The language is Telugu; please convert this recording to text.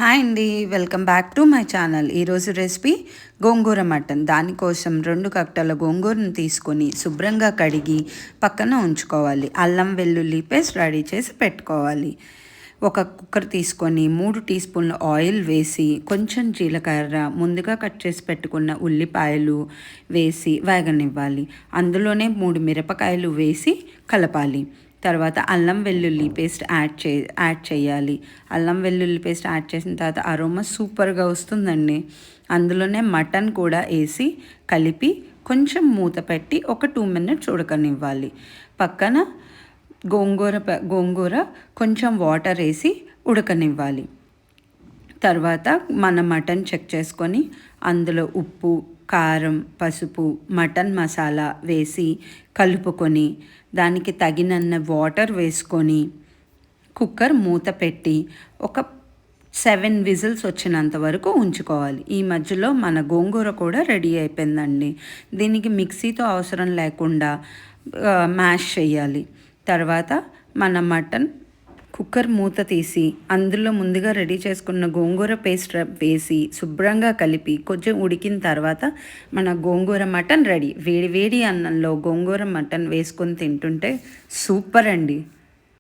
హాయ్ అండి, welcome back to my channel. ఈరోజు రెసిపీ గోంగూర మటన్. దానికోసం 2 కట్టల గోంగూరను తీసుకొని శుభ్రంగా కడిగి పక్కన ఉంచుకోవాలి. అల్లం వెల్లుల్లి పేస్ట్ రెడీ చేసి పెట్టుకోవాలి. ఒక కుక్కర్ తీసుకొని 3 టీ స్పూన్ల ఆయిల్ వేసి కొంచెం జీలకర్ర, ముందుగా కట్ చేసి పెట్టుకున్న ఉల్లిపాయలు వేసి వేగనివ్వాలి. అందులోనే 3 మిరపకాయలు వేసి కలపాలి. తర్వాత అల్లం వెల్లుల్లి పేస్ట్ యాడ్ చేయాలి. అల్లం వెల్లుల్లి పేస్ట్ యాడ్ చేసిన తర్వాత అరోమా సూపర్గా వస్తుందండి. అందులోనే మటన్ కూడా వేసి కలిపి కొంచెం మూత పెట్టి ఒక 2 మినిట్స్ ఉడకనివ్వాలి. పక్కన గోంగూర కొంచెం వాటర్ వేసి ఉడకనివ్వాలి. తర్వాత మన మటన్ చెక్ చేసుకొని అందులో ఉప్పు, కారం, పసుపు, మటన్ మసాలా వేసి కలుపుకొని దానికి తగినన్ని వాటర్ వేసుకొని కుక్కర్ మూత పెట్టి ఒక 7 విజిల్స్ వచ్చినంత వరకు ఉంచుకోవాలి. ఈ మధ్యలో మన గోంగూర కూడా రెడీ అయిపోయిందండి. దీనికి మిక్సీతో అవసరం లేకుండా మ్యాష్ చేయాలి. తర్వాత మన మటన్ కుక్కర్ మూత తీసి అందులో ముందుగా రెడీ చేసుకున్న గోంగూర పేస్ట్ వేసి శుభ్రంగా కలిపి కొంచెం ఉడికిన తర్వాత మన గోంగూర మటన్ రెడీ. వేడి వేడి అన్నంలో గోంగూర మటన్ వేసుకొని తింటుంటే సూపర్ అండి.